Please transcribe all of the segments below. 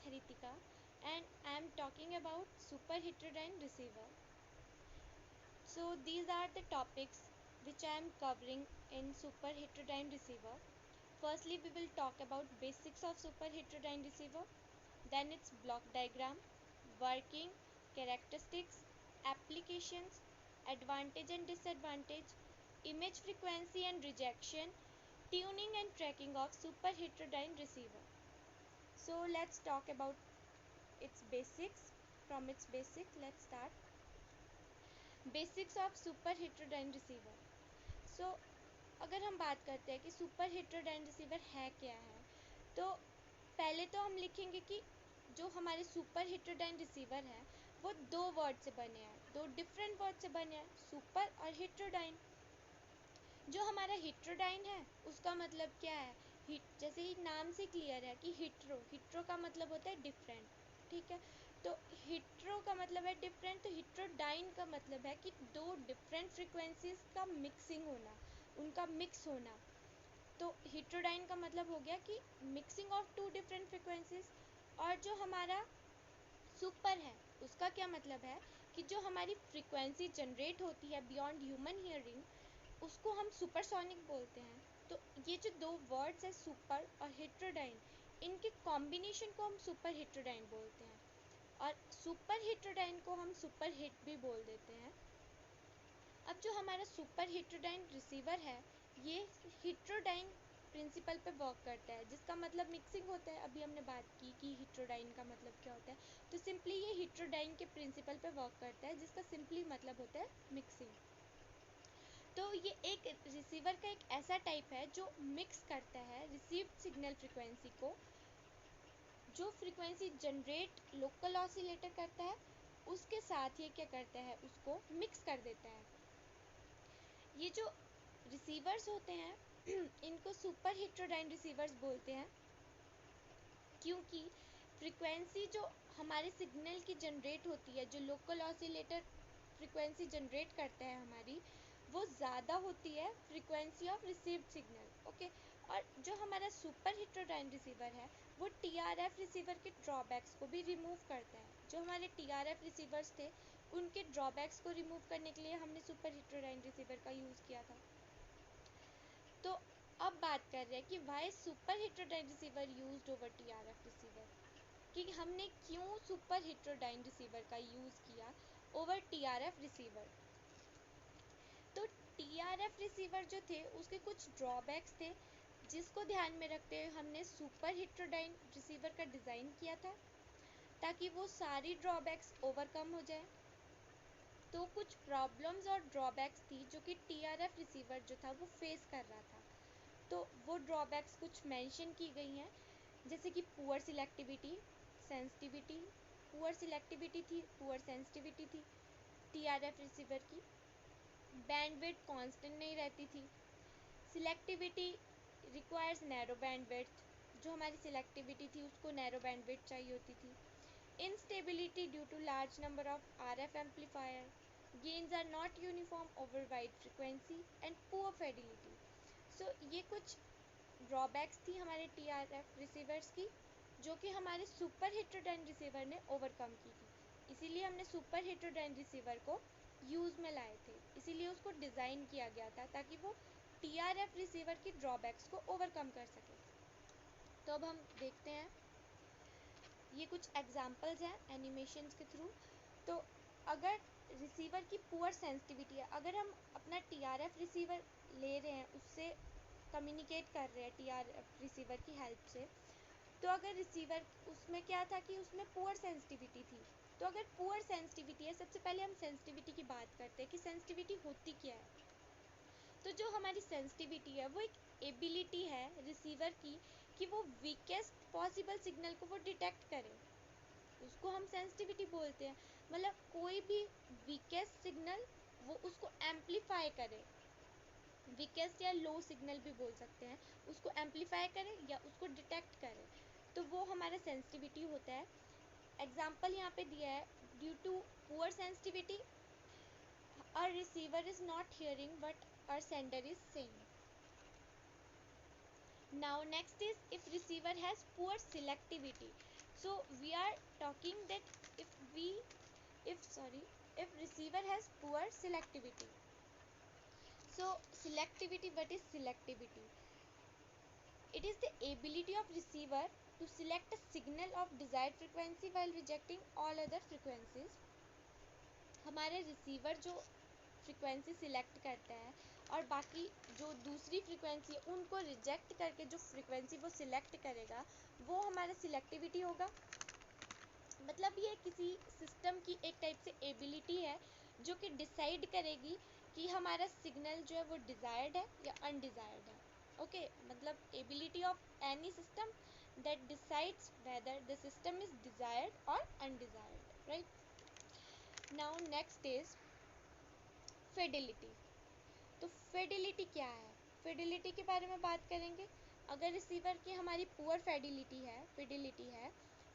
Hritika and I am talking about super heterodyne receiver. So these are the topics which I am covering in super heterodyne receiver. Firstly, we will talk about basics of super heterodyne receiver, then its block diagram, working, characteristics, applications, advantage and disadvantage, image frequency and rejection, tuning and tracking of super heterodyne receiver. So let's talk about its basics. From its basic, let's start. Basics of super heterodyne receiver. So अगर हम बात करते हैं कि super heterodyne receiver है क्या है, तो पहले तो हम लिखेंगे कि जो हमारे सुपर हेटेरोडाइन रिसीवर है वो दो वर्ड से बने हैं, दो डिफरेंट वर्ड से बने हैं, सुपर और हेटेरोडाइन. जो हमारा हेटेरोडाइन है उसका मतलब क्या है, जैसे ही नाम से क्लियर है कि हिट्रो का मतलब होता है डिफरेंट. ठीक है, तो हिट्रो का मतलब है डिफरेंट, तो हेटेरोडाइन का मतलब है कि दो डिफरेंट फ्रीक्वेंसीज का मिक्सिंग होना, उनका मिक्स होना. तो हेटेरोडाइन का मतलब हो गया कि mixing of two different frequencies. और जो हमारा सुपर है उसका क्या मतलब है कि जो हमारी फ्रीक्वेंसी जनरेट होती है बियॉन्ड ह्यूमन हियरिंग, उसको हम सुपरसोनिक बोलते हैं. तो ये जो दो वर्ड्स है सुपर और हेटेरोडाइन, इनके कॉम्बिनेशन को हम सुपर हेटेरोडाइन बोलते हैं. और सुपर हेटेरोडाइन को हम सुपर हिट भी बोल देते हैं. अब जो हमारा सुपर हेटेरोडाइन रिसीवर है ये हेटेरोडाइन प्रिंसिपल पे वर्क करता है, जिसका मतलब मिक्सिंग होता है. अभी हमने बात की कि हेटेरोडाइन का मतलब क्या होता है, तो सिंपली ये हेटेरोडाइन के प्रिंसिपल पे वर्क करता है, जिसका सिंपली मतलब होता है मिक्सिंग. तो ये एक रिसीवर का एक ऐसा टाइप है जो मिक्स करता है रिसीव्ड सिग्नल फ्रीक्वेंसी को. जो फ्रीक्वेंसी जनरेट लोकल ऑसिलेटर करता है उसके साथ ये क्या करता है, उसको मिक्स कर देता है. ये जो रिसीवर्स होते हैं इनको सुपर हेटेरोडाइन रिसीवर्स बोलते हैं, क्योंकि फ्रीक्वेंसी जो हमारे सिग्नल की जनरेट होती है, जो लोकल ऑसिलेटर फ्रीक्वेंसी जनरेट करता है हमारी, वो ज़्यादा होती है frequency of received signal. Okay, और जो हमारा सुपर हेटेरोडाइन रिसीवर है वो टीआरएफ रिसीवर के ड्रॉबैक्स को भी रिमूव करता है. जो हमारे टीआरएफ रिसीवर्स थे उनके ड्रॉबैक्स को रिमूव करने के लिए हमने सुपर हेटेरोडाइन रिसीवर का यूज़ किया था. तो अब बात कर रहे हैं कि why super heterodyne receiver used over TRF receiver, कि हमने क्यों सुपर हेटेरोडाइन रिसीवर का यूज़ किया ओवर टीआरएफ रिसीवर. तो टीआरएफ रिसीवर जो थे उसके कुछ ड्रॉबैक्स थे, जिसको ध्यान में रखते हुए हमने सुपर हेटेरोडाइन रिसीवर का डिज़ाइन किया था, ताकि वो सारी ड्रॉबैक्स ओवरकम हो जाए. तो कुछ प्रॉब्लम्स और ड्रॉबैक्स थी जो कि टीआरएफ रिसीवर जो था वो फेस कर रहा था. तो वो ड्रॉबैक्स कुछ मेंशन की गई हैं, जैसे कि poor selectivity, sensitivity. Poor selectivity थी, पुअर सेंसिटिविटी थी टीआरएफ रिसीवर की. बैंडविड्थ कांस्टेंट नहीं रहती थी. सिलेक्टिविटी रिक्वायर्स नैरो बैंडविड्थ, जो हमारी सिलेक्टिविटी थी उसको नैरो बैंडविड्थ चाहिए होती थी. Instability due to large number of RF amplifier. Gains are not uniform over wide frequency and poor fidelity. So ये कुछ ड्रॉबैक्स थी हमारे टीआरएफ रिसीवर्स की, जो कि हमारे सुपर हेटेरोडाइन रिसीवर ने ओवरकम की थी. इसीलिए हमने सुपर हेटेरोडाइन रिसीवर को यूज़ में लाए थे, इसीलिए उसको डिज़ाइन किया गया था ताकि वो टीआरएफ रिसीवर की ड्रॉबैक्स को ओवरकम कर सके. तो अब हम देखते हैं, ये कुछ एग्जांपल्स हैं एनिमेशंस के थ्रू. तो अगर रिसीवर की पुअर सेंसिटिविटी है, अगर हम अपना टीआरएफ रिसीवर ले रहे हैं, उससे कम्युनिकेट कर रहे हैं टीआरएफ रिसीवर की हेल्प से, तो अगर रिसीवर उसमें क्या था कि उसमें पुअर सेंसिटिविटी थी. तो अगर पुअर सेंसिटिविटी है, सबसे पहले हम सेंसिटिविटी की बात करते हैं कि सेंसिटिविटी होती क्या है. तो जो हमारी सेंसिटिविटी है वो एक एबिलिटी है रिसीवर की कि वो वीकेस्ट पॉसिबल सिग्नल को वो डिटेक्ट करे, उसको हम सेंसिटिविटी बोलते हैं. मतलब कोई भी वीकेस्ट सिग्नल वो उसको एम्पलीफाई करे, वीकेस्ट या लो सिग्नल भी बोल सकते हैं, उसको एम्पलीफाई करे या उसको डिटेक्ट करे, तो वो हमारा सेंसिटिविटी होता है. एग्जाम्पल यहाँ पे दिया है, due to poor sensitivity our receiver is not hearing what our sender is saying. Now next is if receiver has poor selectivity. So we are talking that if receiver has poor selectivity. So selectivity, what is selectivity? It is the ability of receiver to select a signal of desired frequency while rejecting all other frequencies. हमारे receiver जो frequency select करता है और बाकी जो दूसरी frequency है उनको रिजेक्ट करके जो फ्रिक्वेंसी वो सिलेक्ट करेगा वो हमारा सिलेक्टिविटी होगा. मतलब ये किसी सिस्टम की एक टाइप से एबिलिटी है जो कि डिसाइड करेगी कि हमारा सिग्नल जो है वो डिज़ायर्ड है या अनडिज़ायर्ड है. ओके, मतलब ability of any system that decides whether the system is desired और undesired, right. Now next is fidelity. तो फिडिलिटी क्या है? फिडिलिटी के बारे में बात करेंगे. अगर रिसीवर की हमारी पुअर फिडिलिटी है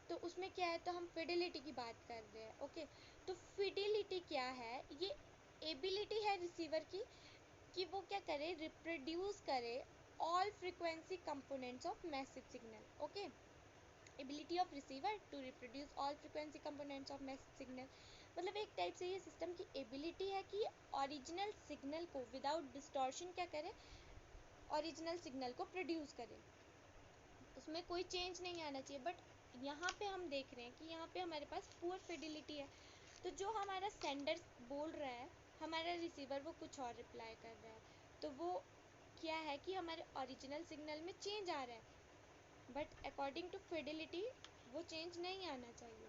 तो उसमें क्या है, तो हम फिडिलिटी की बात कर रहे हैं. ओके, तो फिडिलिटी क्या है? ये एबिलिटी है रिसीवर की कि वो क्या करे, रिप्रोड्यूस करे all frequency components of message signal. Okay, ability of receiver to reproduce all frequency components of message signal. मतलब एक टाइप से ये सिस्टम की एबिलिटी है कि ओरिजिनल सिग्नल को विदाउट डिस्टॉर्शन क्या करे, ओरिजिनल सिग्नल को प्रोड्यूस करे, उसमें कोई चेंज नहीं आना चाहिए. बट यहाँ पे हम देख रहे हैं कि यहाँ पे हमारे पास पुअर फिडिलिटी है. तो जो हमारा सेंडर बोल रहा है, हमारा रिसीवर वो कुछ और रिप्लाई कर रहा है. तो वो क्या है कि हमारे ओरिजिनल सिग्नल में चेंज आ रहा है, बट अकॉर्डिंग टू फिडिलिटी वो चेंज नहीं आना चाहिए.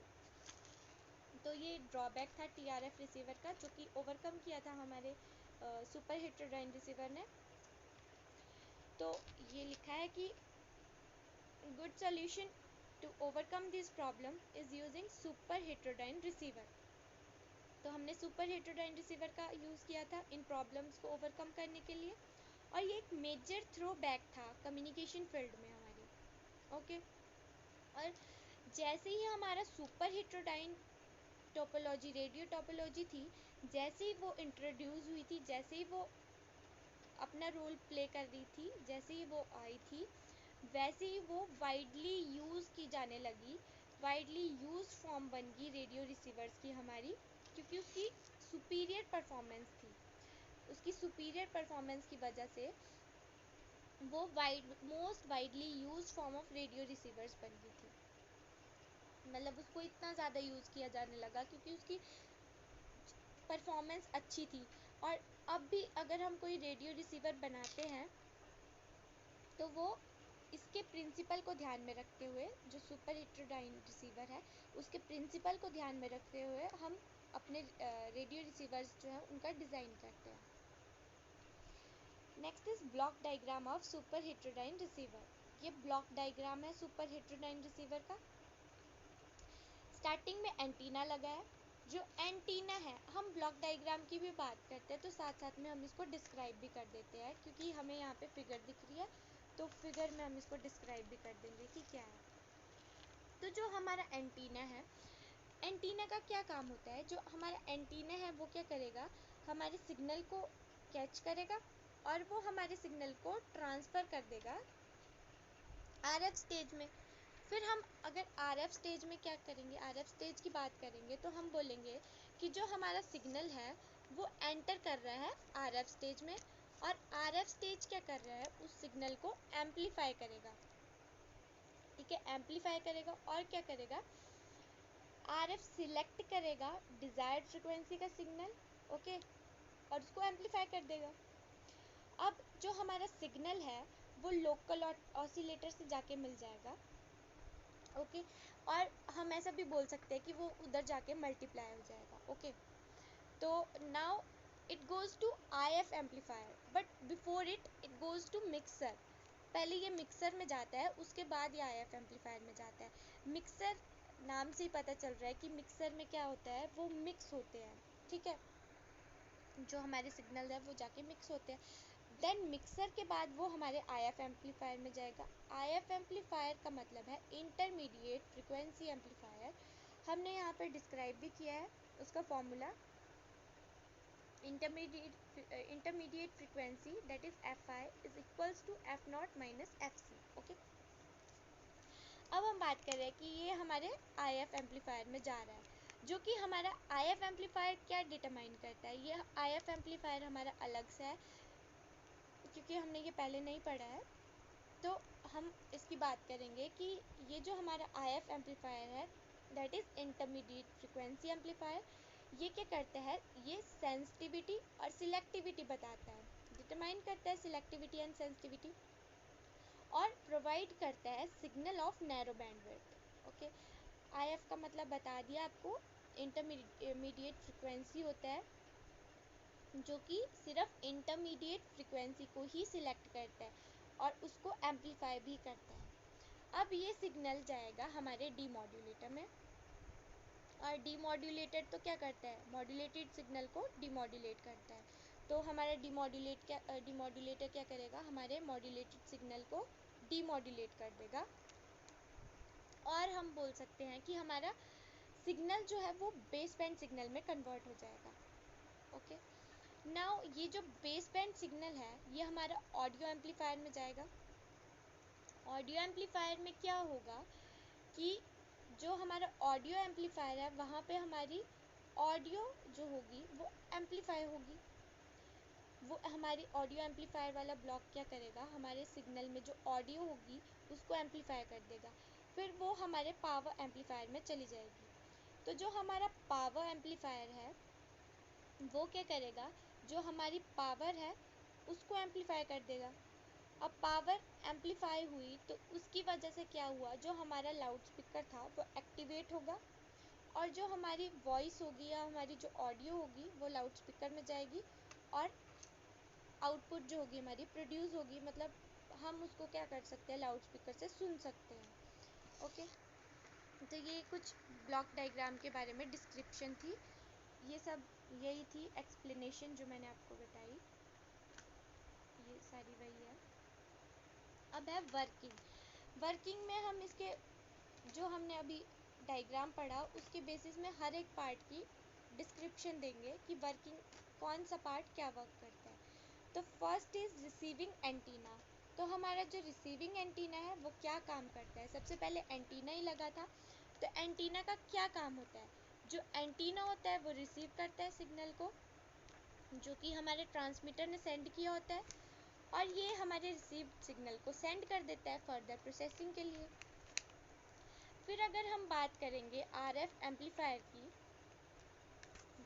तो ये ड्रॉबैक था TRF रिसीवर का, जो कि ओवरकम किया था हमारे सुपर हेटेरोडाइन रिसीवर ने. तो ये लिखा है कि good solution to overcome this problem is using super heterodyne receiver. तो हमने सुपर हेटेरोडाइन रिसीवर का यूज़ किया था इन प्रॉब्लम्स को ओवरकम करने के लिए. और ये एक मेजर थ्रो बैक था कम्युनिकेशन फील्ड में हमारी. ओके, और जैसे ही हमारा super heterodyne topology, radio topology थी, जैसे ही वो इंट्रोड्यूस हुई थी, जैसे ही वो अपना रोल प्ले कर रही थी, जैसे ही वो आई थी, वैसे ही वो वाइडली यूज़ की जाने लगी, वाइडली यूज फॉर्म बन गई रेडियो रिसीवर्स की हमारी, क्योंकि उसकी सुपीरियर परफॉर्मेंस थी. उसकी सुपीरियर परफॉर्मेंस की वजह से वो most widely use form of radio receivers बन गई थी. मतलब उसको इतना ज़्यादा यूज़ किया जाने लगा क्योंकि उसकी परफॉर्मेंस अच्छी थी. और अब भी अगर हम कोई रेडियो रिसीवर बनाते हैं तो वो इसके प्रिंसिपल को ध्यान में रखते हुए, जो सुपर हेटेरोडाइन रिसीवर है उसके प्रिंसिपल को ध्यान में रखते हुए हम अपने रेडियो रिसीवर्स जो है उनका डिज़ाइन करते हैं. Next is block diagram of super heterodyne receiver. ये ब्लॉक डायग्राम है सुपर हेटेरोडाइन रिसीवर का. स्टार्टिंग में एंटीना लगा है. जो एंटीना है, हम ब्लॉक डायग्राम की भी बात करते हैं तो साथ साथ में हम इसको डिस्क्राइब भी कर देते हैं, क्योंकि हमें यहाँ पे फिगर दिख रही है तो फिगर में हम इसको डिस्क्राइब भी कर देंगे कि क्या है. तो जो हमारा एंटीना है, एंटीना का क्या काम होता है? जो हमारा एंटीना है वो क्या करेगा, हमारे सिग्नल को कैच करेगा और वो हमारे सिग्नल को ट्रांसफ़र कर देगा RF स्टेज में. फिर हम अगर RF स्टेज में क्या करेंगे, RF स्टेज की बात करेंगे तो हम बोलेंगे कि जो हमारा सिग्नल है वो एंटर कर रहा है RF स्टेज में, और RF स्टेज क्या कर रहा है, उस सिग्नल को एम्पलीफाई करेगा. ठीक है, एम्पलीफाई करेगा और क्या करेगा, RF सिलेक्ट करेगा डिज़ायर्ड फ्रिक्वेंसी का सिग्नल. ओके, और उसको एम्पलीफाई कर देगा. अब जो हमारा सिग्नल है वो लोकल ऑसिलेटर से जाके मिल जाएगा. ओके, और हम ऐसा भी बोल सकते हैं कि वो उधर जाके मल्टीप्लाई हो जाएगा. ओके, तो now it goes to IF amplifier, but before it goes to mixer. पहले ये मिक्सर में जाता है, उसके बाद ये IF एम्पलीफायर में जाता है. मिक्सर नाम से ही पता चल रहा है कि मिक्सर में क्या होता है, वो मिक्स होते हैं. ठीक है, जो हमारे सिग्नल है वो जाके मिक्स होते हैं. देन मिक्सर के बाद वो हमारे IF एम्पलीफायर में जाएगा. IF एम्पलीफायर का मतलब है इंटरमीडिएट फ्रिक्वेंसी एम्पलीफायर. हमने यहाँ पर डिस्क्राइब भी किया है उसका formula, intermediate frequency, that is Fi, is equals to F0 minus Fc. Okay, अब हम बात कर रहे हैं कि ये हमारे IF एम्पलीफायर में जा रहा है, जो कि हमारा IF एम्पलीफायर क्या डिटरमाइन करता है। ये IF एम्पलीफायर हमारा अलग से है, क्योंकि हमने ये पहले नहीं पढ़ा है, तो हम इसकी बात करेंगे कि ये जो हमारा IF एम्पलीफायर है, that is intermediate frequency amplifier, ये क्या करता है, ये सेंसिटिविटी और सिलेक्टिविटी बताता है, डिटरमाइन करता है सिलेक्टिविटी एंड सेंसिटिविटी, और प्रोवाइड करता है signal of narrow bandwidth. Okay, IF का मतलब बता दिया आपको, इंटरमीडिएट फ्रिक्वेंसी होता है, जो कि सिर्फ इंटरमीडिएट फ्रिक्वेंसी को ही सिलेक्ट करता है और उसको एम्पलीफाई भी करता है। अब ये सिग्नल जाएगा हमारे डीमॉड्यूलेटर में, और डीमॉड्यूलेटर तो क्या करता है, मॉड्यूलेटेड सिग्नल को डीमॉड्यूलेट करता है। तो हमारा डीमॉड्यूलेटर क्या करेगा, हमारे मॉड्यूलेटेड सिग्नल को डीमॉड्यूलेट कर देगा, और हम बोल सकते हैं कि हमारा सिग्नल जो है वो बेस बैंड सिग्नल में कन्वर्ट हो जाएगा। ओके, नाउ ये जो बेस बैंड सिग्नल है, ये हमारा ऑडियो एम्पलीफायर में जाएगा। ऑडियो एम्पलीफायर में क्या होगा कि जो हमारा ऑडियो एम्पलीफायर है, वहाँ पे हमारी ऑडियो जो होगी वो एम्पलीफाई होगी। वो हमारी ऑडियो एम्पलीफायर वाला ब्लॉक क्या करेगा, हमारे सिग्नल में जो ऑडियो होगी उसको एम्पलीफाई कर देगा, फिर वो हमारे पावर एम्पलीफायर में चली जाएगी। तो जो हमारा पावर एम्पलीफायर है वो क्या करेगा, जो हमारी पावर है उसको एम्पलीफाई कर देगा। अब पावर एम्पलीफाई हुई तो उसकी वजह से क्या हुआ, जो हमारा लाउड स्पीकर था वो एक्टिवेट होगा, और जो हमारी वॉइस होगी या हमारी जो ऑडियो होगी वो लाउड स्पीकर में जाएगी, और आउटपुट जो होगी हमारी प्रोड्यूस होगी, मतलब हम उसको क्या कर सकते हैं, लाउड स्पीकर से सुन सकते हैं। ओके, तो ये कुछ ब्लॉक डायग्राम के बारे में डिस्क्रिप्शन थी, ये सब यही थी एक्सप्लेनेशन जो मैंने आपको बताई, ये सारी वही है। अब है वर्किंग में हम इसके जो हमने अभी डायग्राम पढ़ा उसके बेसिस में हर एक पार्ट की डिस्क्रिप्शन देंगे कि वर्किंग कौन सा पार्ट क्या वर्क करता है। तो फर्स्ट इज़ रिसीविंग एंटीना। तो हमारा जो रिसीविंग एंटीना है वो क्या काम करता है, सबसे पहले एंटीना ही लगा था, तो एंटीना का क्या काम होता है, जो एंटीना होता है वो रिसीव करता है सिग्नल को, जो कि हमारे ट्रांसमीटर ने सेंड किया होता है, और ये हमारे रिसीव्ड सिग्नल को सेंड कर देता है फर्दर प्रोसेसिंग के लिए। फिर अगर हम बात करेंगे RF एम्पलीफायर की,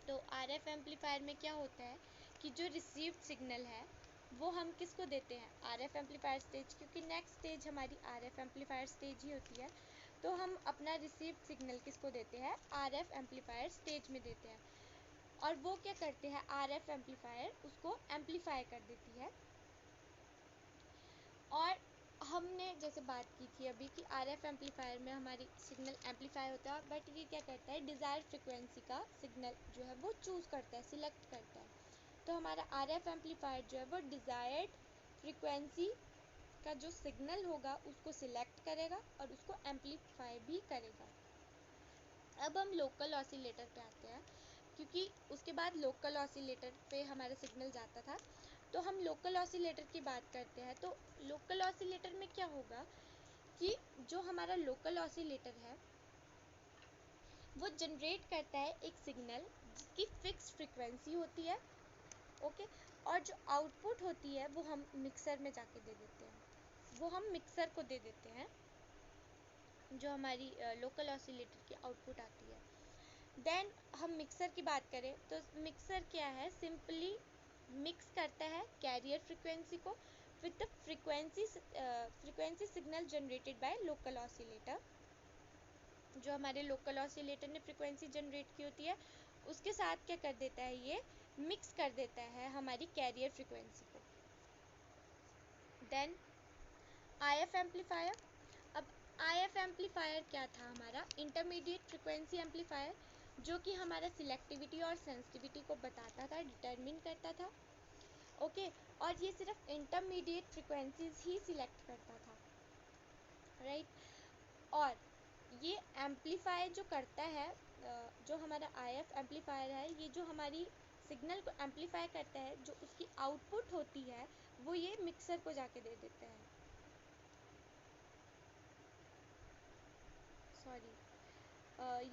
तो RF एम्पलीफायर में क्या होता है कि जो रिसीव्ड सिग्नल है वो हम किसको देते हैं, RF एम्पलीफायर स्टेज, क्योंकि नेक्स्ट स्टेज हमारी RF एम्पलीफायर स्टेज ही होती है, तो हम अपना रिसीव्ड सिग्नल किसको देते हैं, RF एम्पलीफायर स्टेज में देते हैं, और वो क्या करते हैं, RF एम्पलीफायर उसको एम्पलीफाई कर देती है। और हमने जैसे बात की थी अभी कि RF एम्पलीफायर में हमारी सिग्नल एम्पलीफाई होता है, बट ये क्या करता है, डिज़ायर्ड फ्रिक्वेंसी का सिग्नल जो है वो चूज़ करता है, सिलेक्ट करता है। तो हमारा RF एम्पलीफायर जो है वो डिज़ायर्ड फ्रिक्वेंसी का जो सिग्नल होगा उसको सिलेक्ट करेगा और उसको एम्पलीफाई भी करेगा। अब हम लोकल ऑसिलेटर पे आते हैं, क्योंकि उसके बाद लोकल ऑसिलेटर पे हमारा सिग्नल जाता था, तो हम लोकल ऑसिलेटर की बात करते हैं। तो लोकल ऑसिलेटर में क्या होगा कि जो हमारा लोकल ऑसिलेटर है वो जनरेट करता है एक सिग्नल जिसकी फिक्स फ्रिक्वेंसी होती है। ओके, और जो आउटपुट होती है वो हम मिक्सर में जाके दे देते हैं, वो हम मिक्सर को दे देते हैं, जो हमारी लोकल ऑसिलेटर की आउटपुट आती है। देन हम मिक्सर की बात करें तो मिक्सर क्या है, सिंपली मिक्स करता है कैरियर फ्रिक्वेंसी को with the frequency signal generated by local oscillator. जो हमारे लोकल ऑसिलेटर ने फ्रिक्वेंसी जनरेट की होती है उसके साथ क्या कर देता है, ये मिक्स कर देता है हमारी कैरियर फ्रिक्वेंसी को। Then IF amplifier. अब IF एम्पलीफायर क्या था, हमारा इंटरमीडिएट फ्रिक्वेंसी एम्पलीफायर, जो कि हमारा सिलेक्टिविटी और सेंसिटिविटी को बताता था, डिटरमिन करता था। ओके, और ये सिर्फ इंटरमीडिएट फ्रिक्वेंसीज ही सिलेक्ट करता था, राइट। और ये एम्पलीफाई जो करता है, जो हमारा IF एम्पलीफायर है, ये जो हमारी सिग्नल को एम्पलीफाई करता है, जो उसकी आउटपुट होती है वो ये मिक्सर को जाके दे देता है।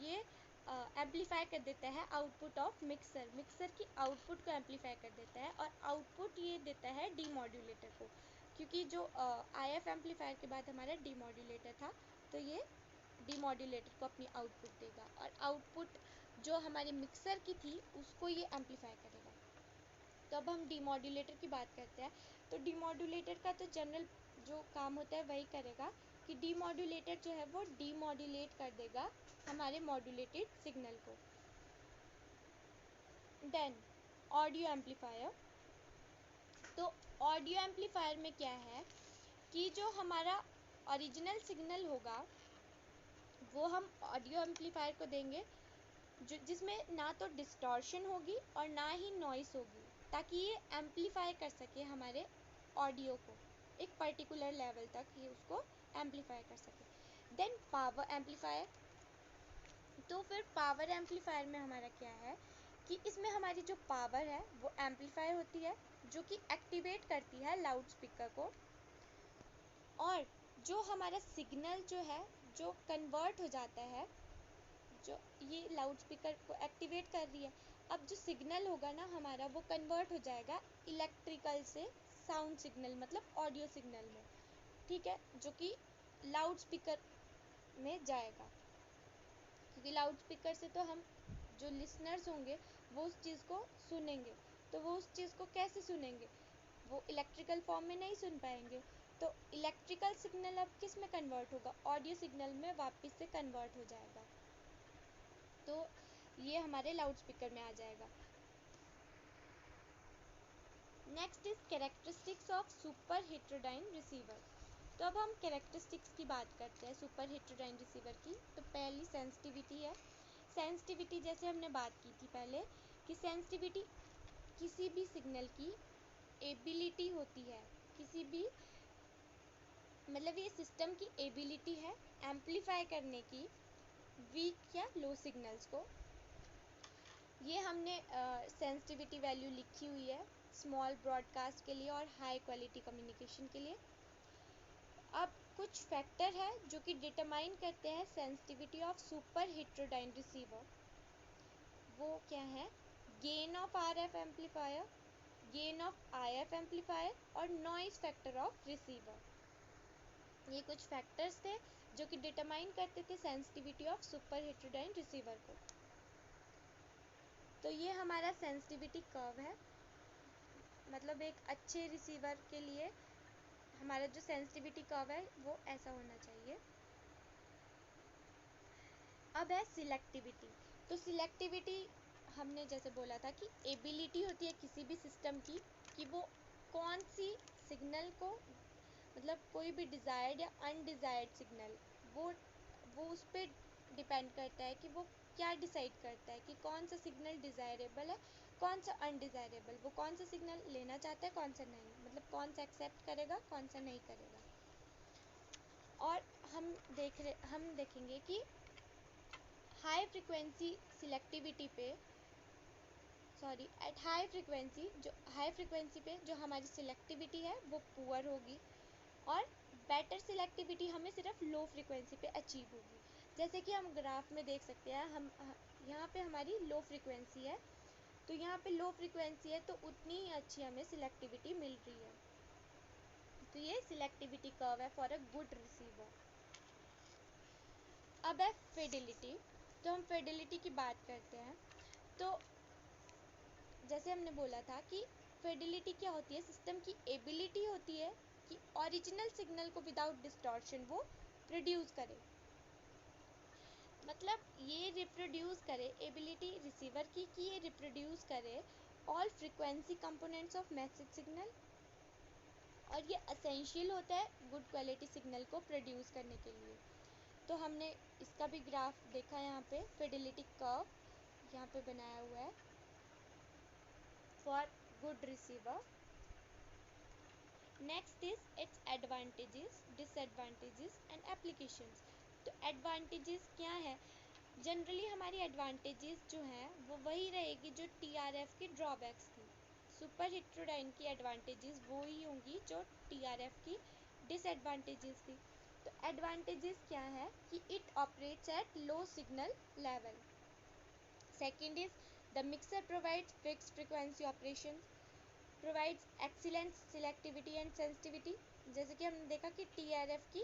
ये एम्पलीफाई कर देता है आउटपुट ऑफ मिक्सर की आउटपुट को एम्पलीफाई कर देता है, और आउटपुट ये देता है डीमॉड्यूलेटर को, क्योंकि जो IF एम्पलीफायर के बाद हमारा डीमॉड्यूलेटर था, तो ये डीमॉड्यूलेटर को अपनी आउटपुट देगा, और आउटपुट जो हमारे मिक्सर की थी उसको ये एम्पलीफाई करेगा। तो अब हम डीमॉड्यूलेटर की बात करते हैं, तो डीमॉड्यूलेटर का तो जनरल जो काम होता है वही करेगा कि डीमॉड्यूलेटर जो है वो डीमॉड्यूलेट कर देगा हमारे मॉड्यूलेटेड सिग्नल को। देन ऑडियो एम्पलीफायर, तो ऑडियो एम्पलीफायर में क्या है कि जो हमारा ओरिजिनल सिग्नल होगा वो हम ऑडियो एम्पलीफायर को देंगे, जो जिसमें ना तो डिस्टॉर्शन होगी और ना ही नॉइस होगी, ताकि ये एम्पलीफाई कर सके हमारे ऑडियो को एक पर्टिकुलर लेवल तक, ये उसको एम्पलीफाई कर सके। देन पावर एम्पलीफायर, तो फिर पावर एम्पलीफायर में हमारा क्या है कि इसमें हमारी जो पावर है वो एम्पलीफाई होती है, जो कि एक्टिवेट करती है लाउड स्पीकर को, और जो हमारा सिग्नल जो है जो कन्वर्ट हो जाता है, जो ये लाउड स्पीकर को एक्टिवेट कर रही है, अब जो सिग्नल होगा ना हमारा वो कन्वर्ट हो जाएगा इलेक्ट्रिकल से साउंड सिग्नल, मतलब ऑडियो सिग्नल में, ठीक है, जो कि लाउड स्पीकर में जाएगा, क्योंकि लाउड स्पीकर से तो हम जो लिसनर्स होंगे वो उस चीज़ को सुनेंगे, तो वो उस चीज़ को कैसे सुनेंगे, वो इलेक्ट्रिकल फॉर्म में नहीं सुन पाएंगे, तो इलेक्ट्रिकल सिग्नल अब किस में कन्वर्ट होगा, ऑडियो सिग्नल में वापस से कन्वर्ट हो जाएगा, तो ये हमारे लाउड स्पीकर में आ जाएगा। Next is characteristics of super heterodyne receiver, तो अब हम कैरेक्टरिस्टिक्स की बात करते हैं सुपर हेटेरोडाइन रिसीवर की। तो पहली सेंसिटिविटी है, सेंसिटिविटी जैसे हमने बात की थी पहले कि सेंसिटिविटी किसी भी सिग्नल की एबिलिटी होती है, किसी भी मतलब ये सिस्टम की एबिलिटी है एम्पलीफाई करने की वीक या लो सिग्नल्स को। ये हमने सेंसिटिविटी वैल्यू लिखी हुई है स्मॉल ब्रॉडकास्ट के लिए और हाई क्वालिटी कम्युनिकेशन के लिए। अब कुछ फैक्टर है जो कि डिटरमाइन करते हैं sensitivity of super heterodyne receiver, वो क्या है, gain of RF amplifier, gain of IF amplifier और नॉइस फैक्टर ऑफ रिसीवर। ये कुछ फैक्टर्स थे जो कि डिटरमाइन करते थे sensitivity of super heterodyne receiver को। तो ये हमारा सेंसिटिविटी कर्व है, मतलब एक अच्छे रिसीवर के लिए हमारा जो सेंसिटिविटी कर्व है वो ऐसा होना चाहिए। अब है सिलेक्टिविटी, तो सिलेक्टिविटी हमने जैसे बोला था कि एबिलिटी होती है किसी भी सिस्टम की कि वो कौन सी सिग्नल को, मतलब कोई भी डिज़ायर्ड या अनडिज़ायर्ड सिग्नल, वो उस पर डिपेंड करता है कि वो क्या डिसाइड करता है कि कौन सा सिग्नल डिज़ायरेबल है, कौन सा अनडिज़ायरेबल, वो कौन सा सिग्नल लेना चाहता है, कौन सा नहीं, मतलब कौन सा एक्सेप्ट करेगा, कौन सा नहीं करेगा। और हम देखेंगे कि हाई फ्रिक्वेंसी सिलेक्टिविटी पे, सॉरी एट हाई फ्रिक्वेंसी पे जो हमारी सिलेक्टिविटी है वो पुअर होगी, और बेटर सिलेक्टिविटी हमें सिर्फ लो फ्रिक्वेंसी पे अचीव होगी। जैसे कि हम ग्राफ में देख सकते हैं, हम यहाँ पे हमारी लो फ्रिक्वेंसी है, तो यहाँ पे लो फ्रिक्वेंसी है तो उतनी ही अच्छी हमें सिलेक्टिविटी मिल रही है। तो ये सिलेक्टिविटी कर्व है फॉर अ गुड रिसीवर। अब है फिडिलिटी, तो हम फिडिलिटी की बात करते हैं। तो जैसे हमने बोला था कि फिडिलिटी क्या होती है, सिस्टम की एबिलिटी होती है कि ओरिजिनल सिग्नल को विदाउट डिस्टॉर्शन वो प्रोड्यूस करे, मतलब ये रिप्रोड्यूस करे, एबिलिटी रिसीवर की कि ये रिप्रोड्यूस करे all frequency components of message signal, और ये असेंशियल होता है गुड क्वालिटी सिग्नल को प्रोड्यूस करने के लिए। तो हमने इसका भी ग्राफ देखा, यहाँ पे फिडिलिटी कर्व यहाँ पे बनाया हुआ है for good receiver. Next is its advantages, disadvantages and applications. तो एडवांटेजेस क्या है, जनरली हमारी एडवांटेजेस जो हैं वो वही रहेगी जो TRF की ड्रॉबैक्स थी। सुपर हेटेरोडाइन की एडवांटेजेस वो ही होंगी जो TRF की डिसएडवांटेजेस थी। तो एडवांटेजेस क्या है कि it operates at low signal level. Second is the mixer provides fixed frequency operation, provides excellent selectivity and sensitivity. जैसे कि हमने देखा कि TRF की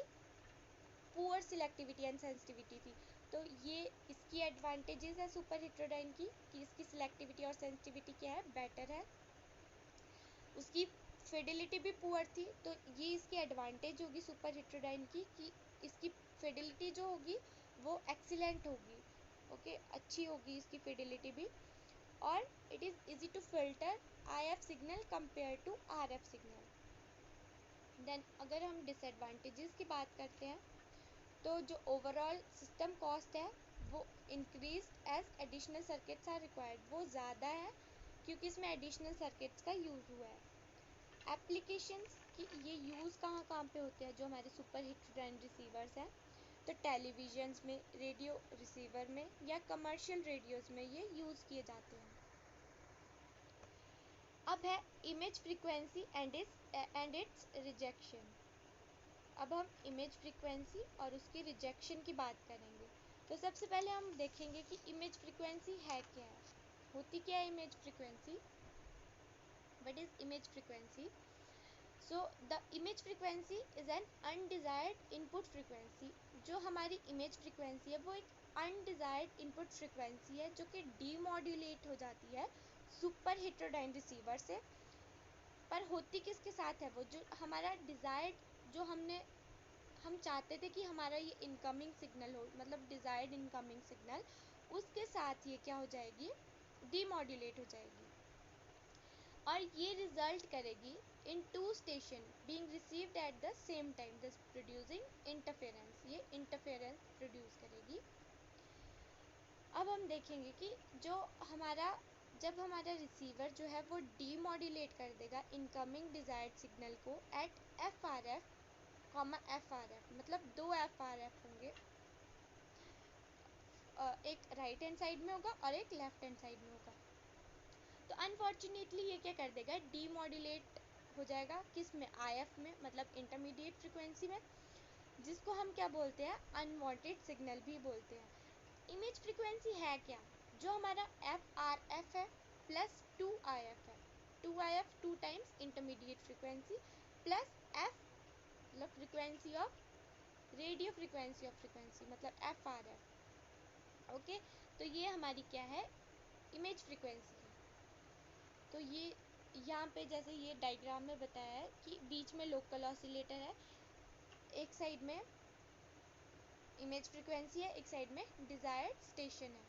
पुअर सिलेक्टिविटी एंड सेंसिटिविटी थी, तो ये इसकी एडवांटेजेस है सुपर हेट्रोडाइन की कि इसकी सिलेक्टिविटी और सेंसिटिविटी क्या है, बेटर है। उसकी फिडिलिटी भी पुअर थी, तो ये इसकी एडवांटेज होगी सुपर हेट्रोडाइन की कि इसकी फिडिलिटी जो होगी वो एक्सीलेंट होगी, ओके, अच्छी होगी इसकी फिडिलिटी भी। और it is easy to filter IF signal compare to RF signal. Then अगर हम डिसएडवांटेजेस की बात करते हैं तो जो ओवरऑल सिस्टम कॉस्ट है वो increase as additional circuits are required, वो ज़्यादा है क्योंकि इसमें एडिशनल सर्किट्स का यूज़ हुआ है। एप्लीकेशंस कि ये यूज़ कहाँ कहाँ पे होते हैं जो हमारे सुपर हेट्रोडाइन रिसीवर्स हैं, तो टेलीविजन्स में, रेडियो रिसीवर में या कमर्शियल रेडियोज़ में ये यूज़ किए जाते हैं। अब है image frequency and it's rejection. अब हम इमेज फ्रीक्वेंसी और उसकी रिजेक्शन की बात करेंगे। तो सबसे पहले हम देखेंगे कि इमेज फ्रीक्वेंसी है क्या है, होती क्या है image frequency, what is image frequency. So the image frequency is an undesired input frequency. जो हमारी इमेज फ्रीक्वेंसी है वो एक अनडिजायर्ड इनपुट फ्रीक्वेंसी है जो कि डीमॉड्यूलेट हो जाती है सुपर हेट्रोडाइन रिसीवर से। पर होती किसके साथ है वो, जो हमारा डिजायर्ड, जो हम चाहते थे कि हमारा ये इनकमिंग सिग्नल हो, मतलब डिजायर्ड इनकमिंग सिग्नल, उसके साथ ये क्या हो जाएगी, डीमॉड्यूलेट हो जाएगी। और ये रिजल्ट करेगी in two station being received at the same time, this producing interference, ये इंटरफेरेंस प्रोड्यूस करेगी। अब हम देखेंगे कि जो हमारा जब हमारा रिसीवर जो है वो डीमॉड्यूलेट कर देगा इनकमिंग डिजायर्ड सिग्नल को एट FRF, FRF मतलब दो FRF होंगे, एक राइट हैंड साइड में होगा और एक लेफ्ट हैंड साइड में होगा। तो अनफॉर्चुनेटली ये क्या कर देगा, डीमॉड्यूलेट हो जाएगा किस में, IF में, मतलब इंटरमीडिएट फ्रीक्वेंसी में, जिसको हम क्या बोलते हैं, अनवांटेड सिग्नल भी बोलते हैं। इमेज फ्रीक्वेंसी है क्या, जो हमारा FRF है प्लस 2IF है, 2IF 2 times intermediate frequency plus F मतलब frequency of radio frequency of frequency मतलब FRF, ओके। तो ये हमारी क्या है, इमेज फ्रीक्वेंसी है। तो ये यहाँ पे जैसे ये डायग्राम में बताया है कि बीच में लोकल ऑसिलेटर है, एक साइड में इमेज फ्रीक्वेंसी है, एक साइड में डिजायर्ड स्टेशन है,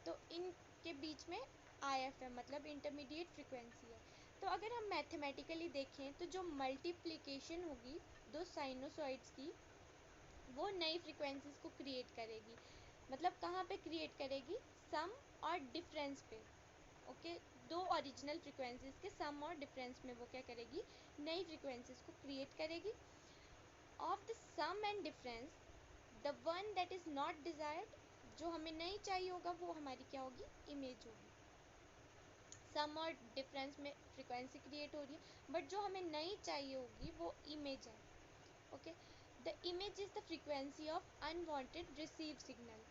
तो इनके बीच में IF है मतलब इंटरमीडिएट फ्रीक्वेंसी है। तो अगर हम मैथमेटिकली देखें तो जो मल्टीप्लिकेशन होगी दो साइनोसॉइड्स की, वो नई फ्रीक्वेंसीज को क्रिएट करेगी, मतलब कहाँ पे क्रिएट करेगी, सम और डिफरेंस पे, ओके। दो ओरिजिनल फ्रीक्वेंसीज के सम और डिफरेंस में वो क्या करेगी, नई फ्रीक्वेंसीज को क्रिएट करेगी। Of the sum and difference the one that is not desired, जो हमें नहीं चाहिए होगा वो हमारी क्या होगी, इमेज होगी। सम और डिफरेंस में फ्रीक्वेंसी क्रिएट हो रही है, बट जो हमें नहीं चाहिए होगी वो इमेज है, okay. The image is the frequency of unwanted receive signal.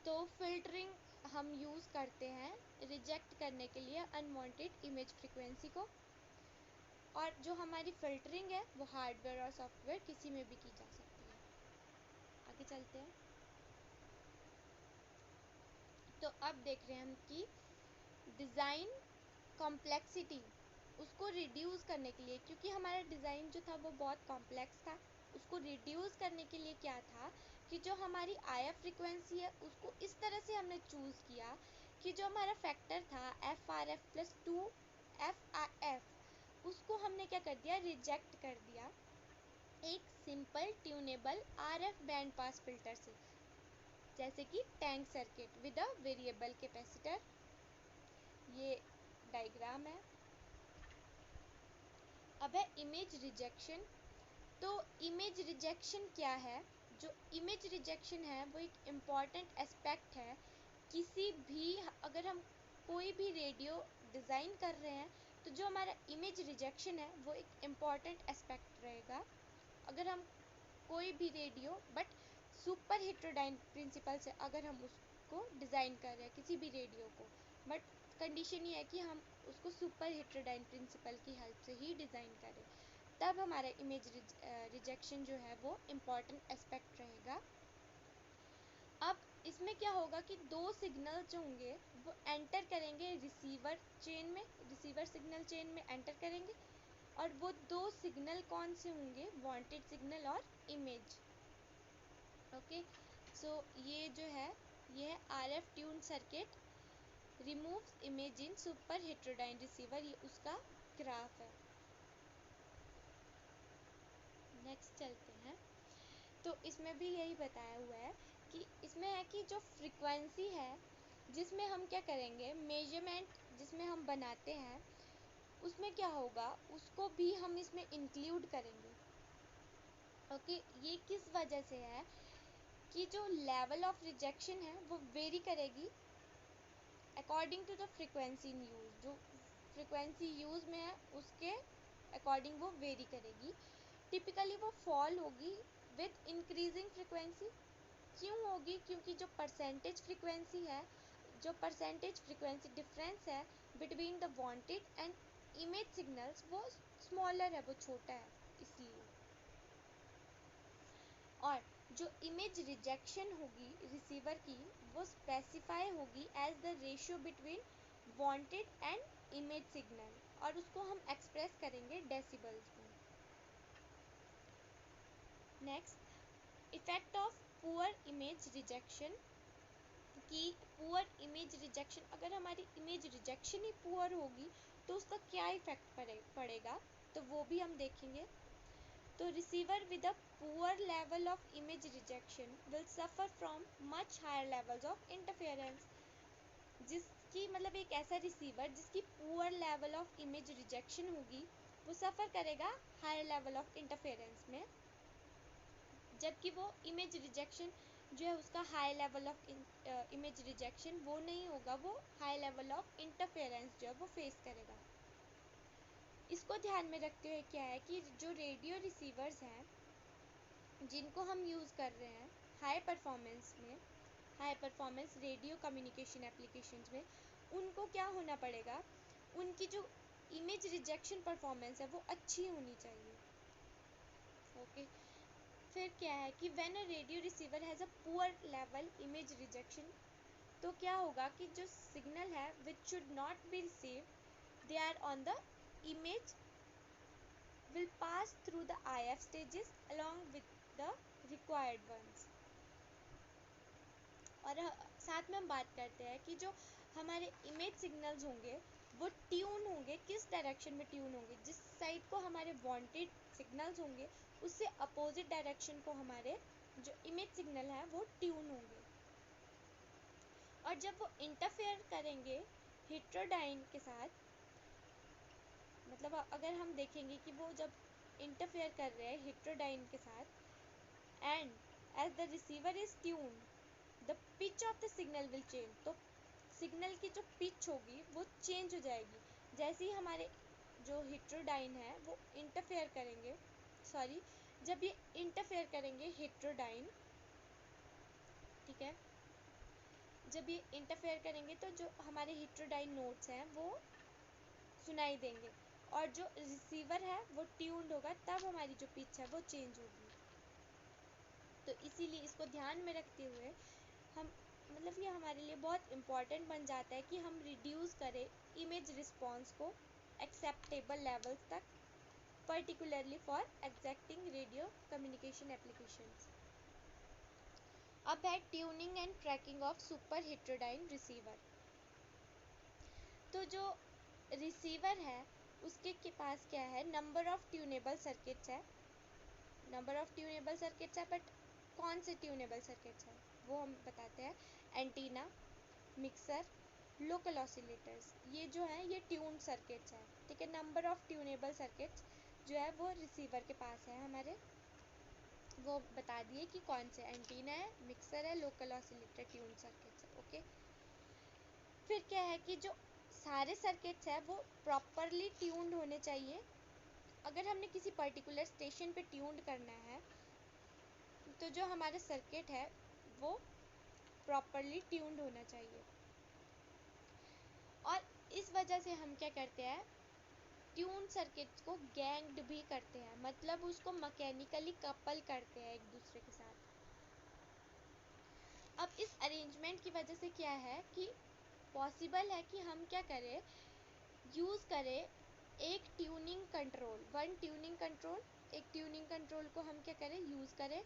तो फिल्टरिंग हम यूज़ करते हैं रिजेक्ट करने के लिए अनवांटेड इमेज फ्रीक्वेंसी को, और जो हमारी फिल्टरिंग है वो हार्डवेयर और सॉफ्टवेयर किसी में भी की जा सकती है। आगे चलते हैं। तो अब देख रहे हैं हम कि डिज़ाइन कॉम्प्लेक्सिटी, उसको रिड्यूस करने के लिए, क्योंकि हमारा डिज़ाइन जो था वो बहुत कॉम्प्लेक्स था, उसको रिड्यूस करने के लिए क्या था कि जो हमारी IF फ्रीक्वेंसी है उसको इस तरह से हमने चूज़ किया कि जो हमारा फैक्टर था FRF प्लस 2FIF, उसको हमने क्या कर दिया, रिजेक्ट कर दिया एक simple tunable RF band pass filter से, जैसे कि tank circuit with a variable capacitor. ये डायग्राम है। अब है इमेज रिजेक्शन। तो इमेज रिजेक्शन क्या है, जो इमेज रिजेक्शन है वो एक इम्पॉर्टेंट एस्पेक्ट है किसी भी, अगर हम कोई भी रेडियो डिज़ाइन कर रहे हैं तो जो हमारा इमेज रिजेक्शन है वो एक इम्पॉर्टेंट एस्पेक्ट रहेगा। अगर हम कोई भी radio, but super heterodyne principle से अगर हम उसको डिज़ाइन कर रहे हैं किसी भी रेडियो को, बट कंडीशन ये है कि हम उसको सुपर हेट्रोडाइन प्रिंसिपल की हेल्प से ही डिज़ाइन करें, तब हमारा इमेज रिजेक्शन जो है वो इम्पॉर्टेंट एस्पेक्ट रहेगा। अब इसमें क्या होगा कि दो सिग्नल जो होंगे वो एंटर करेंगे रिसीवर चेन में, रिसीवर सिग्नल चेन में एंटर करेंगे, और वो दो सिग्नल कौन से होंगे, वांटेड सिग्नल और इमेज। ओके, सो ये जो है ये है RF tune circuit removes image in super heterodyne receiver, ये उसका ग्राफ है। नेक्स्ट चलते हैं। तो इसमें भी यही बताया हुआ है कि इसमें है कि जो फ्रीक्वेंसी है जिसमें हम क्या करेंगे, मेजरमेंट जिसमें हम बनाते हैं उसमें क्या होगा, उसको भी हम इसमें इंक्लूड करेंगे। ओके, ये किस वजह से है कि जो लेवल ऑफ रिजेक्शन है वो वेरी करेगी according to the frequency in use, जो फ्रीक्वेंसी यूज में है उसके अकॉर्डिंग वो वेरी करेगी। टिपिकली वो फॉल होगी विद इंक्रीजिंग फ्रीक्वेंसी। क्यों होगी, क्योंकि जो परसेंटेज फ्रीक्वेंसी है, जो परसेंटेज फ्रीक्वेंसी डिफरेंस है between the wanted and image signals वो स्मॉलर है, वो छोटा है इसलिए। और जो इमेज रिजेक्शन होगी रिसीवर की वो स्पेसिफाई होगी as the ratio between wanted and image signal, और उसको हम एक्सप्रेस करेंगे डेसिबल्स में। Next, effect of poor image rejection, कि पुअर इमेज रिजेक्शन, अगर हमारी इमेज रिजेक्शन ही पुअर होगी तो उसका क्या इफेक्ट पड़ेगा, तो वो भी हम देखेंगे। तो receiver with a poor level of image rejection will suffer from much higher levels of interference, जिसकी मतलब एक ऐसा रिसीवर जिसकी poor level of image rejection होगी वो सफ़र करेगा हायर लेवल ऑफ इंटरफेरेंस में, जबकि वो इमेज रिजेक्शन जो है उसका high level of image rejection वो नहीं होगा, वो हाई लेवल ऑफ इंटरफेरेंस जो है वो फेस करेगा। इसको ध्यान में रखते हुए क्या है कि जो रेडियो रिसीवर्स हैं जिनको हम यूज़ कर रहे हैं हाई परफॉर्मेंस में, high performance radio communication applications में, उनको क्या होना पड़ेगा, उनकी जो इमेज रिजेक्शन परफॉर्मेंस है वो अच्छी होनी चाहिए। ओके, फिर क्या है कि when a radio receiver has a poor level image rejection, तो क्या होगा कि जो सिग्नल है which should not be received they are on the image will pass through the IF stages along with the required ones। और साथ में हम बात करते हैं कि जो हमारे इमेज सिग्नल्स होंगे वो ट्यून होंगे, किस डायरेक्शन में ट्यून होंगे, जिस साइड को हमारे वांटेड सिग्नल्स होंगे उससे अपोजिट डायरेक्शन को हमारे जो इमेज सिग्नल है वो ट्यून होंगे। और जब वो इंटरफेयर करेंगे हेट्रोडाइन के साथ, मतलब अगर हम देखेंगे कि वो जब इंटरफेयर कर रहे हैं हेट्रोडाइन के साथ, and as the receiver is tuned the pitch of the signal will change, तो सिग्नल की जो पिच होगी वो चेंज हो जाएगी जैसे ही हमारे जो हेट्रोडाइन है वो इंटरफेयर करेंगे, सॉरी जब ये इंटरफेयर करेंगे हेट्रोडाइन, ठीक है, जब ये इंटरफेयर करेंगे तो जो हमारे हेट्रोडाइन नोट्स हैं वो सुनाई देंगे, और जो रिसीवर है वो ट्यून्ड होगा, तब हमारी जो पिच है वो चेंज होगी। तो इसीलिए इसको ध्यान में रखते हुए हम मतलब ये हमारे लिए बहुत इम्पॉर्टेंट बन जाता है कि हम रिड्यूस करें इमेज रिस्पॉन्स को एक्सेप्टेबल लेवल्स तक, particularly for एग्जैक्टिंग radio communication applications. अब है tuning and tracking of super heterodyne receiver. तो जो रिसीवर है उसके के पास क्या है, नंबर ऑफ ट्यूनेबल सर्किट्स है, नंबर ऑफ ट्यूनेबल सर्किट्स है, बट कौन से ट्यूनेबल सर्किट्स हैं वो हम बताते हैं। एंटीना, मिक्सर, लोकल ऑसिलेटर्स, ये जो है ये ट्यून सर्किट्स हैं, ठीक है। नंबर ऑफ ट्यूनेबल सर्किट्स जो है वो रिसीवर के पास है हमारे, वो बता दिए कि कौन से, एंटीना है, मिक्सर है, लोकल ऑसिलेटर, ट्यून सर्किट्स है। ओके, फिर क्या है कि जो सारे सर्किट्स है वो प्रॉपरली ट्यून्ड होने चाहिए। अगर हमने किसी पर्टिकुलर स्टेशन पे ट्यून्ड करना है तो जो हमारा सर्किट है वो प्रॉपरली ट्यून्ड होना चाहिए। और इस वजह से हम क्या करते हैं, ट्यून सर्किट्स को गैंग्ड भी करते हैं, मतलब उसको मैकेनिकली कपल करते हैं एक दूसरे के साथ। अब इस अरेंजमेंट की वजह से क्या है कि पॉसिबल है कि हम क्या करें, यूज़ करें एक ट्यूनिंग कंट्रोल, एक ट्यूनिंग कंट्रोल को हम क्या करें, यूज़ करें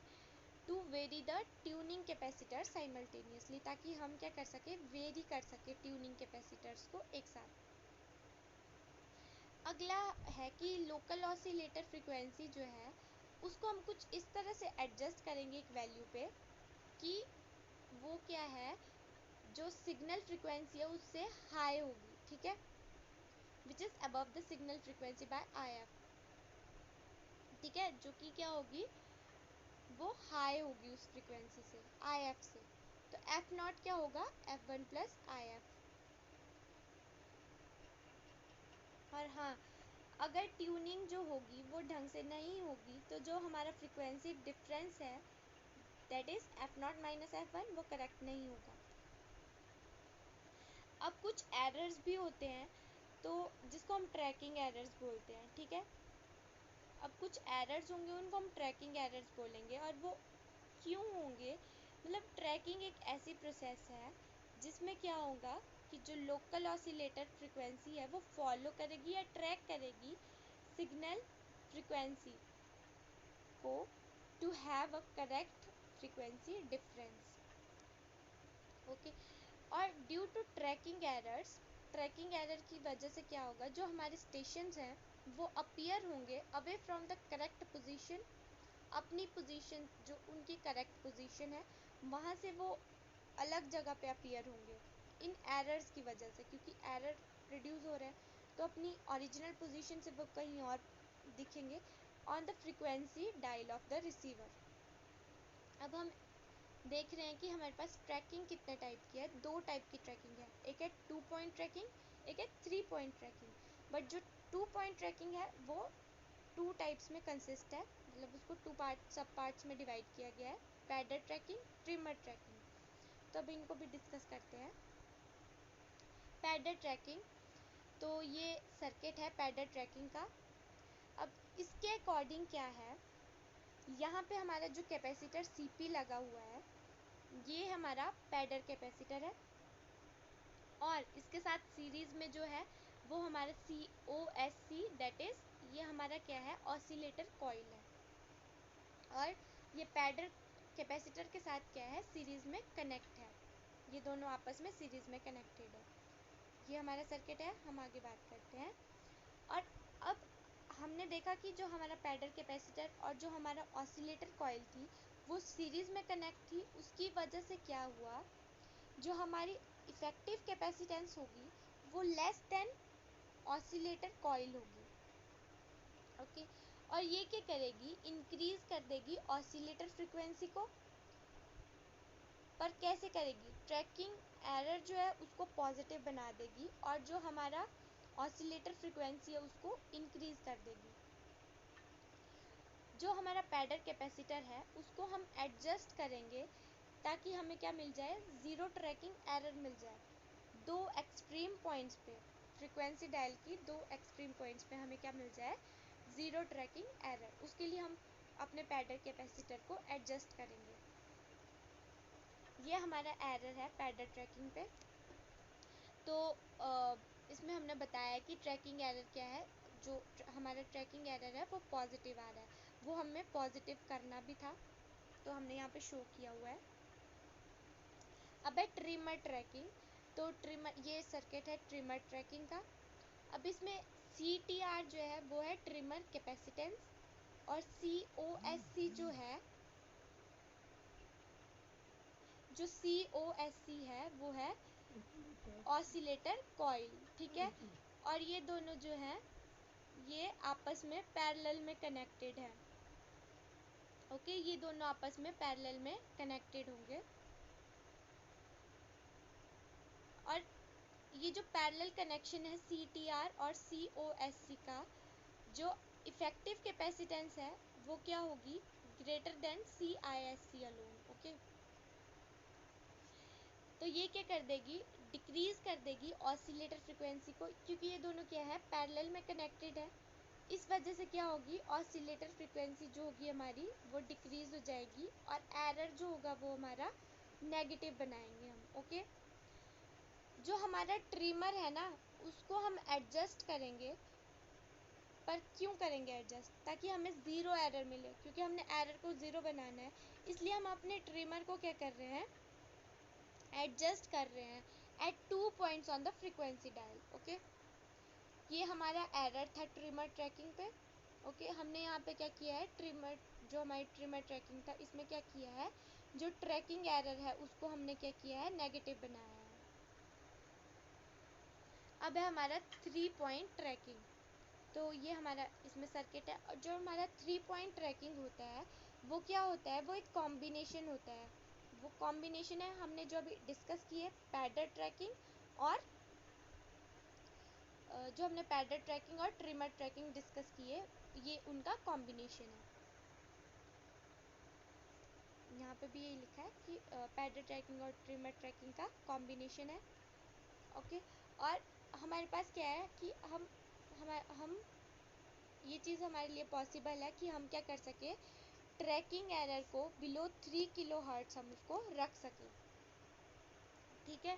to vary the tuning capacitor simultaneously, ताकि हम क्या कर सके, वेरी कर सके ट्यूनिंग कैपेसिटर्स को एक साथ। अगला है कि लोकल ऑसिलेटर फ्रीक्वेंसी जो है उसको हम कुछ इस तरह से एडजस्ट करेंगे एक वैल्यू पे कि वो क्या है, जो सिग्नल फ्रीक्वेंसी है उससे हाई होगी, ठीक है, which is above the signal frequency by IF, ठीक है, जो कि क्या होगी, वो हाई होगी उस फ्रीक्वेंसी से, IF से। तो F0 क्या होगा, F1 प्लस IF। और हाँ, अगर ट्यूनिंग जो होगी वो ढंग से नहीं होगी तो जो हमारा फ्रीक्वेंसी डिफरेंस है that is F0 minus F1 वो करेक्ट नहीं होगा। अब कुछ एरर्स भी होते हैं तो जिसको हम ट्रैकिंग एरर्स बोलते हैं, ठीक है। अब कुछ एरर्स होंगे उनको हम ट्रैकिंग एरर्स बोलेंगे। और वो क्यों होंगे, मतलब ट्रैकिंग एक ऐसी प्रोसेस है जिसमें क्या होगा कि जो लोकल ऑसिलेटर फ्रीक्वेंसी है वो फॉलो करेगी या ट्रैक करेगी सिग्नल फ्रीक्वेंसी को to have a correct frequency difference, okay. और ड्यू टू ट्रैकिंग एरर की वजह से क्या होगा, जो हमारे स्टेशंस हैं वो अपीयर होंगे away from the correct position, अपनी पोजीशन जो उनकी करेक्ट पोजीशन है वहाँ से वो अलग जगह पे अपीयर होंगे इन एरर्स की वजह से, क्योंकि एरर रिड्यूस हो रहे हैं तो अपनी ओरिजिनल पोजीशन से वो कहीं और दिखेंगे on the frequency dial of the receiver. अब हम देख रहे हैं कि हमारे पास ट्रैकिंग कितने टाइप की है, 2 टाइप की ट्रैकिंग है, एक है 2 पॉइंट ट्रैकिंग, एक है 3 पॉइंट ट्रैकिंग। बट जो 2 पॉइंट ट्रैकिंग है वो 2 टाइप्स में कंसिस्ट है, मतलब उसको 2 सब पार्ट्स में डिवाइड किया गया है, पैडर ट्रैकिंग, ट्रिमर ट्रैकिंग। तो अब इनको भी डिस्कस करते हैं। पैडर ट्रैकिंग, तो ये सर्किट है पैडर ट्रैकिंग का। अब इसके अकॉर्डिंग क्या है, यहाँ पे हमारा जो कैपेसिटर CP लगा हुआ है ये हमारा पैडर कैपेसिटर है, और इसके साथ सीरीज में जो है वो हमारा COSC दैट इज ये हमारा क्या है, ऑसिलेटर कॉइल है। और ये पैडर कैपेसिटर के साथ क्या है, सीरीज में कनेक्ट है, ये दोनों आपस में सीरीज में कनेक्टेड है। ये हमारा सर्किट है, हम आगे बात करते हैं। और अब हमने देखा कि जो हमारा पैडर कैपेसिटर और जो हमारा ऑसिलेटर कॉइल थी वो सीरीज में कनेक्ट थी, उसकी वजह से क्या हुआ, जो हमारी इफेक्टिव कैपेसिटेंस होगी वो लेस देन ऑसिलेटर कॉइल होगी, ओके। और ये क्या करेगी, इंक्रीज कर देगी ऑसिलेटर फ्रीक्वेंसी को। पर कैसे करेगी, ट्रैकिंग एरर जो है उसको पॉजिटिव बना देगी और जो हमारा ऑसिलेटर फ्रीक्वेंसी है उसको इंक्रीज कर देगी। जो हमारा पैडर कैपेसिटर है उसको हम एडजस्ट करेंगे ताकि हमें क्या मिल जाए, ज़ीरो ट्रैकिंग एरर मिल जाए। 2 एक्सट्रीम पॉइंट्स पे फ्रीक्वेंसी डायल की 2 एक्सट्रीम पॉइंट्स पे हमें क्या मिल जाए, ज़ीरो ट्रैकिंग एरर। उसके लिए हम अपने पैडर कैपेसिटर को एडजस्ट करेंगे। ये हमारा एरर है पैडर ट्रैकिंग पे। तो इसमें हमने बताया कि ट्रैकिंग एरर क्या है, जो हमारा ट्रैकिंग एरर है वो पॉजिटिव आ रहा है, वो हमें पॉजिटिव करना भी था तो हमने यहाँ पे शो किया हुआ है। अब है ट्रिमर ट्रैकिंग, तो ट्रिमर, ये सर्किट है ट्रिमर ट्रैकिंग का। अब इसमें CTR जो है वो है ट्रिमर कैपेसिटेंस, और COSC जो COSC है वो है ऑसिलेटर कॉइल, ठीक है। और ये दोनों जो हैं ये आपस में पैरेलल में कनेक्टेड है, ओके। ये दोनों आपस में पैरेलल में कनेक्टेड होंगे। और ये जो पैरेलल कनेक्शन है CTR और COSC का, जो इफेक्टिव कैपेसिटेंस है वो क्या होगी, greater than CISC alone. Okay, तो ये क्या कर देगी, डिक्रीज कर देगी ऑसिलेटर फ्रिक्वेंसी को, क्योंकि ये दोनों क्या है, पैरेलल में कनेक्टेड है। इस वजह से क्या होगी, ऑसिलेटर फ्रिक्वेंसी जो होगी हमारी वो डिक्रीज हो जाएगी, और एरर जो होगा वो हमारा नेगेटिव बनाएंगे हम। ओके, जो हमारा ट्रिमर है ना उसको हम एडजस्ट करेंगे, पर क्यों करेंगे एडजस्ट, ताकि हमें ज़ीरो एरर मिले, क्योंकि हमने एरर को ज़ीरो बनाना है, इसलिए हम अपने ट्रिमर को क्या कर रहे हैं, एडजस्ट कर रहे हैं at 2 points on the frequency dial. Okay, ये हमारा एरर था ट्रिमर ट्रैकिंग पे। ओके, हमने यहाँ पे क्या किया है, ट्रिमर जो हमारी ट्रिमर ट्रैकिंग था इसमें क्या किया है, जो ट्रैकिंग एरर है उसको हमने क्या किया है, नेगेटिव बनाया है। अब है हमारा 3 पॉइंट ट्रैकिंग। तो ये हमारा इसमें सर्किट है, और जो हमारा 3 पॉइंट ट्रैकिंग होता है वो क्या होता है, वो एक कॉम्बिनेशन होता है। वो कॉम्बिनेशन है, हमने जो अभी डिस्कस की है पैडर ट्रैकिंग, और जो हमने पैडर ट्रैकिंग और ट्रिमर ट्रैकिंग डिस्कस की है, ये उनका कॉम्बिनेशन है। यहाँ पे भी यही लिखा है कि पैडर ट्रैकिंग और ट्रिमर ट्रैकिंग का कॉम्बिनेशन है। ओके, और हमारे पास क्या है कि हम ये चीज़ हमारे लिए पॉसिबल है कि हम क्या कर सके, ट्रैकिंग एरर को बिलो 3 किलो हर्ट्ज हम उसको रख सकें। ठीक है,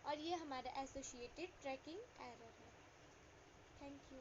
और ये हमारा एसोसिएटेड ट्रैकिंग एरर है। Thank you.